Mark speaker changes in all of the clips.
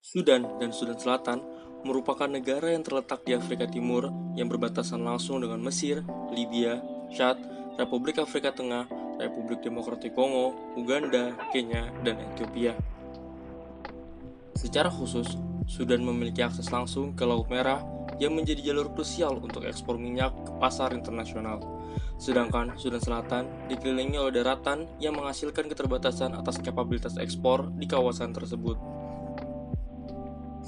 Speaker 1: Sudan dan Sudan Selatan merupakan negara yang terletak di Afrika Timur yang berbatasan langsung dengan Mesir, Libya, Chad, Republik Afrika Tengah, Republik Demokratik Kongo, Uganda, Kenya, dan Ethiopia. Secara khusus, Sudan memiliki akses langsung ke Laut Merah yang menjadi jalur krusial untuk ekspor minyak ke pasar internasional. Sedangkan Sudan Selatan dikelilingi oleh daratan yang menghasilkan keterbatasan atas kapabilitas ekspor di kawasan tersebut.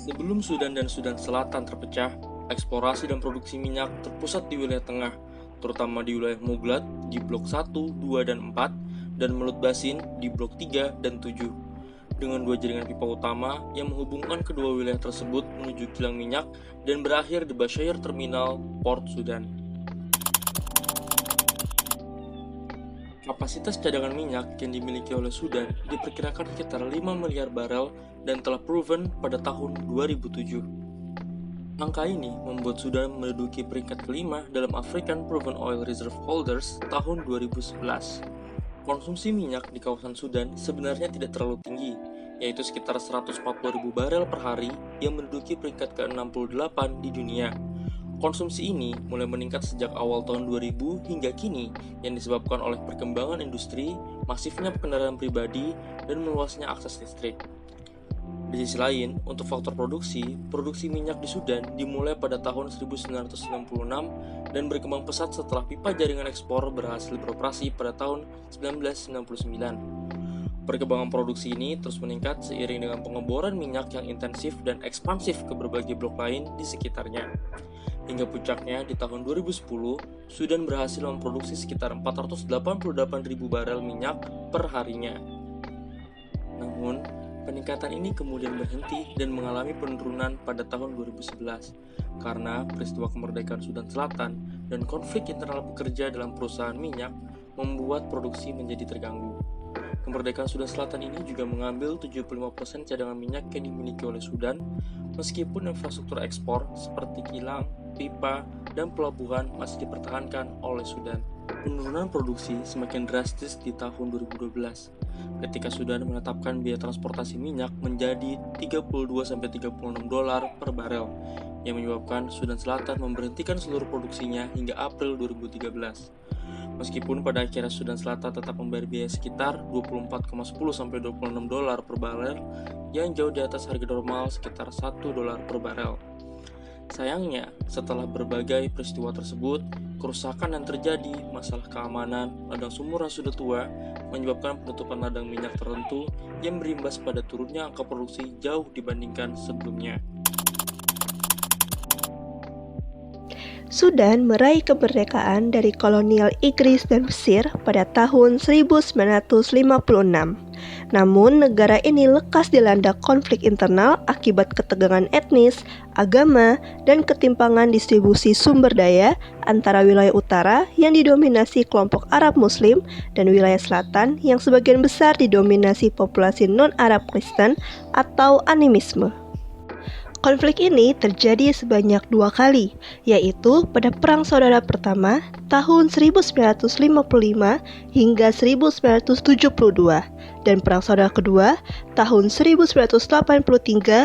Speaker 1: Sebelum Sudan dan Sudan Selatan terpecah, eksplorasi dan produksi minyak terpusat di wilayah tengah, terutama di wilayah Muglat di Blok 1, 2, dan 4, dan Melut Basin di Blok 3 dan 7, dengan dua jaringan pipa utama yang menghubungkan kedua wilayah tersebut menuju kilang minyak dan berakhir di Bashair Terminal, Port Sudan. Kapasitas cadangan minyak yang dimiliki oleh Sudan diperkirakan sekitar 5 miliar barel dan telah proven pada tahun 2007. Angka ini membuat Sudan menduduki peringkat kelima dalam African Proven Oil Reserve Holders tahun 2011. Konsumsi minyak di kawasan Sudan sebenarnya tidak terlalu tinggi, yaitu sekitar 140.000 barel per hari yang menduduki peringkat ke-68 di dunia. Konsumsi ini mulai meningkat sejak awal tahun 2000 hingga kini yang disebabkan oleh perkembangan industri, masifnya kendaraan pribadi, dan meluasnya akses listrik. Di sisi lain, untuk faktor produksi minyak di Sudan dimulai pada tahun 1996 dan berkembang pesat setelah pipa jaringan ekspor berhasil beroperasi pada tahun 1999. Perkembangan produksi ini terus meningkat seiring dengan pengeboran minyak yang intensif dan ekspansif ke berbagai blok lain di sekitarnya. Hingga puncaknya di tahun 2010, Sudan berhasil memproduksi sekitar 488.000 barel minyak per harinya. Namun, peningkatan ini kemudian berhenti dan mengalami penurunan pada tahun 2011 karena peristiwa kemerdekaan Sudan Selatan dan konflik internal pekerja dalam perusahaan minyak membuat produksi menjadi terganggu. Kemerdekaan Sudan Selatan ini juga mengambil 75% cadangan minyak yang dimiliki oleh Sudan, meskipun infrastruktur ekspor seperti kilang, pipa, dan pelabuhan masih dipertahankan oleh Sudan. Penurunan produksi semakin drastis di tahun 2012, ketika Sudan menetapkan biaya transportasi minyak menjadi 32-36 dolar per barel, yang menyebabkan Sudan Selatan memberhentikan seluruh produksinya hingga April 2013. Meskipun pada akhirnya Sudan Selatan tetap membayar biaya sekitar 24,10-26 dolar per barel, yang jauh di atas harga normal sekitar 1 dolar per barel. Sayangnya, setelah berbagai peristiwa tersebut, kerusakan yang terjadi, masalah keamanan, ladang sumur yang sudah tua, menyebabkan penutupan ladang minyak tertentu yang berimbas pada turunnya angka produksi jauh dibandingkan sebelumnya.
Speaker 2: Sudan meraih kemerdekaan dari kolonial Inggris dan Mesir pada tahun 1956. Namun, negara ini lekas dilanda konflik internal akibat ketegangan etnis, agama, dan ketimpangan distribusi sumber daya antara wilayah utara yang didominasi kelompok Arab Muslim dan wilayah selatan yang sebagian besar didominasi populasi non-Arab Kristen atau animisme. Konflik ini terjadi sebanyak 2 kali, yaitu pada Perang Saudara Pertama tahun 1955 hingga 1972 dan Perang Saudara Kedua tahun 1983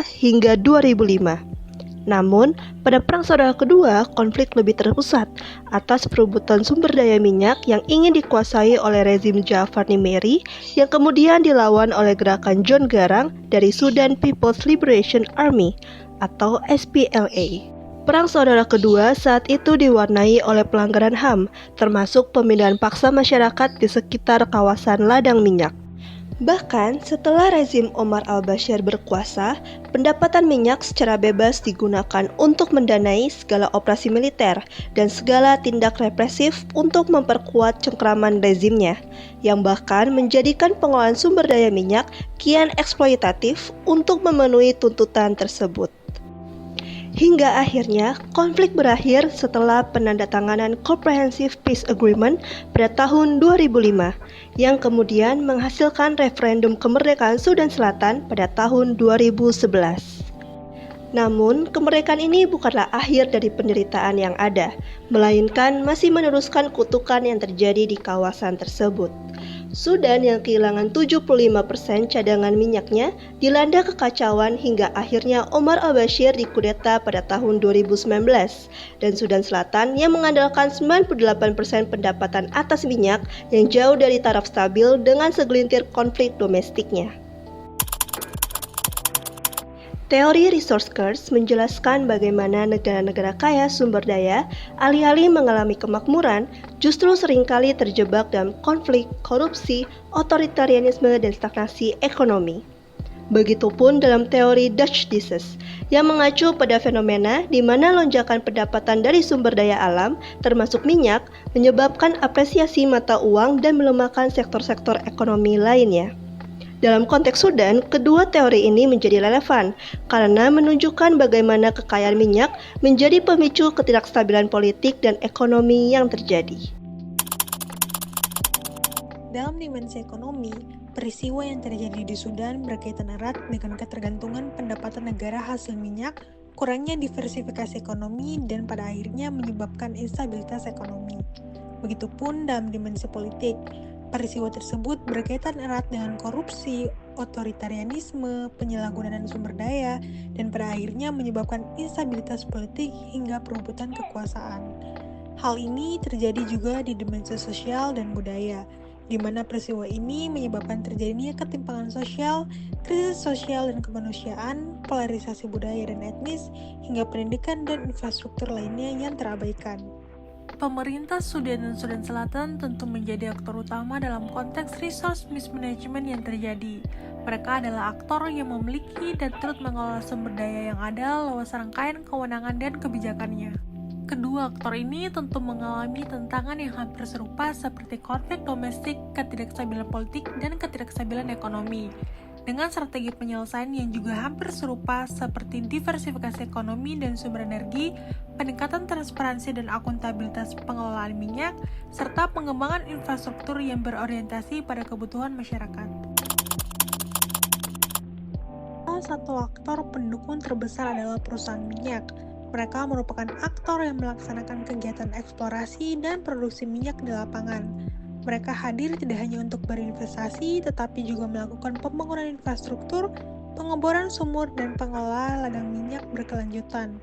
Speaker 2: hingga 2005. Namun, pada Perang Saudara Kedua, konflik lebih terpusat atas perebutan sumber daya minyak yang ingin dikuasai oleh rezim Jafar Nimeri yang kemudian dilawan oleh gerakan John Garang dari Sudan People's Liberation Army atau SPLA. Perang Saudara Kedua saat itu diwarnai oleh pelanggaran HAM, termasuk pemindahan paksa masyarakat di sekitar kawasan ladang minyak. Bahkan setelah rezim Omar al-Bashir berkuasa, pendapatan minyak secara bebas digunakan untuk mendanai segala operasi militer dan segala tindak represif untuk memperkuat cengkraman rezimnya, yang bahkan menjadikan pengelolaan sumber daya minyak kian eksploitatif untuk memenuhi tuntutan tersebut. Hingga akhirnya konflik berakhir setelah penandatanganan Comprehensive Peace Agreement pada tahun 2005 yang kemudian menghasilkan referendum kemerdekaan Sudan Selatan pada tahun 2011. Namun, kemerdekaan ini bukanlah akhir dari penderitaan yang ada, melainkan masih meneruskan kutukan yang terjadi di kawasan tersebut. Sudan yang kehilangan 75% cadangan minyaknya dilanda kekacauan hingga akhirnya Omar al-Bashir dikudeta pada tahun 2019 dan Sudan Selatan yang mengandalkan 98% pendapatan atas minyak yang jauh dari taraf stabil dengan segelintir konflik domestiknya. Teori resource curse menjelaskan bagaimana negara-negara kaya sumber daya, alih-alih mengalami kemakmuran, justru seringkali terjebak dalam konflik, korupsi, otoritarianisme, dan stagnasi ekonomi. Begitupun dalam teori Dutch disease, yang mengacu pada fenomena di mana lonjakan pendapatan dari sumber daya alam, termasuk minyak, menyebabkan apresiasi mata uang dan melemahkan sektor-sektor ekonomi lainnya. Dalam konteks Sudan, kedua teori ini menjadi relevan karena menunjukkan bagaimana kekayaan minyak menjadi pemicu ketidakstabilan politik dan ekonomi yang terjadi.
Speaker 3: Dalam dimensi ekonomi, peristiwa yang terjadi di Sudan berkaitan erat dengan ketergantungan pendapatan negara hasil minyak, kurangnya diversifikasi ekonomi, dan pada akhirnya menyebabkan instabilitas ekonomi. Begitupun dalam dimensi politik, peristiwa tersebut berkaitan erat dengan korupsi, otoritarianisme, penyalahgunaan sumber daya, dan pada akhirnya menyebabkan instabilitas politik hingga perebutan kekuasaan. Hal ini terjadi juga di dimensi sosial dan budaya, di mana peristiwa ini menyebabkan terjadinya ketimpangan sosial, krisis sosial dan kemanusiaan, polarisasi budaya dan etnis, hingga pendidikan dan infrastruktur lainnya yang terabaikan. Pemerintah Sudan dan Sudan Selatan tentu menjadi aktor utama dalam konteks resource mismanagement yang terjadi. Mereka adalah aktor yang memiliki dan turut mengelola sumber daya yang ada lewat rangkaian kewenangan dan kebijakannya. Kedua aktor ini tentu mengalami tantangan yang hampir serupa seperti konflik domestik, ketidakstabilan politik, dan ketidakstabilan ekonomi. Dengan strategi penyelesaian yang juga hampir serupa seperti diversifikasi ekonomi dan sumber energi, peningkatan transparansi dan akuntabilitas pengelolaan minyak, serta pengembangan infrastruktur yang berorientasi pada kebutuhan masyarakat. Salah satu aktor pendukung terbesar adalah perusahaan minyak. Mereka merupakan aktor yang melaksanakan kegiatan eksplorasi dan produksi minyak di lapangan. Mereka hadir tidak hanya untuk berinvestasi, tetapi juga melakukan pembangunan infrastruktur, pengeboran sumur, dan pengelola ladang minyak berkelanjutan.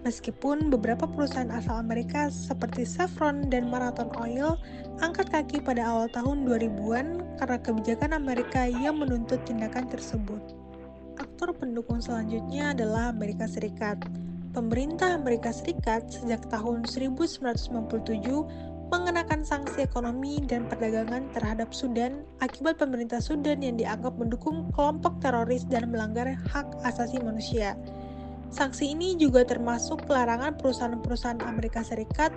Speaker 3: Meskipun beberapa perusahaan asal Amerika seperti Chevron dan Marathon Oil angkat kaki pada awal tahun 2000-an karena kebijakan Amerika yang menuntut tindakan tersebut. Aktor pendukung selanjutnya adalah Amerika Serikat. Pemerintah Amerika Serikat sejak tahun 1997 mengenakan sanksi ekonomi dan perdagangan terhadap Sudan akibat pemerintah Sudan yang dianggap mendukung kelompok teroris dan melanggar hak asasi manusia. Sanksi ini juga termasuk larangan perusahaan-perusahaan Amerika Serikat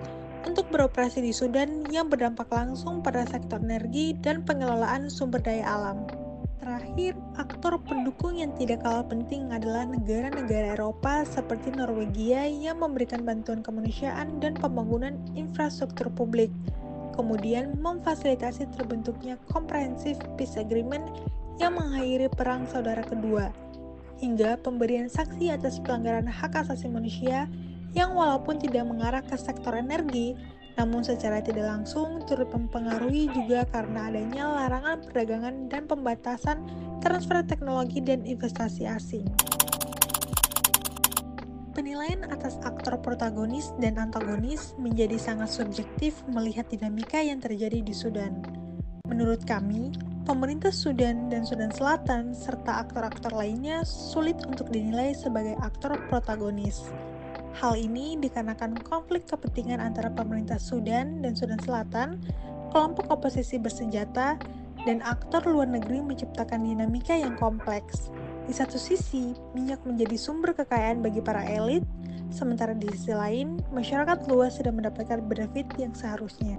Speaker 3: untuk beroperasi di Sudan yang berdampak langsung pada sektor energi dan pengelolaan sumber daya alam. Terakhir, aktor pendukung yang tidak kalah penting adalah negara-negara Eropa seperti Norwegia yang memberikan bantuan kemanusiaan dan pembangunan infrastruktur publik, kemudian memfasilitasi terbentuknya Comprehensive Peace Agreement yang mengakhiri Perang Saudara Kedua, hingga pemberian sanksi atas pelanggaran hak asasi manusia yang walaupun tidak mengarah ke sektor energi, namun secara tidak langsung turut mempengaruhi juga karena adanya larangan perdagangan dan pembatasan transfer teknologi dan investasi asing. Penilaian atas aktor protagonis dan antagonis menjadi sangat subjektif melihat dinamika yang terjadi di Sudan. Menurut kami, pemerintah Sudan dan Sudan Selatan serta aktor-aktor lainnya sulit untuk dinilai sebagai aktor protagonis. Hal ini dikarenakan konflik kepentingan antara pemerintah Sudan dan Sudan Selatan, kelompok oposisi bersenjata, dan aktor luar negeri menciptakan dinamika yang kompleks. Di satu sisi, minyak menjadi sumber kekayaan bagi para elit, sementara di sisi lain, masyarakat luas tidak mendapatkan benefit yang seharusnya.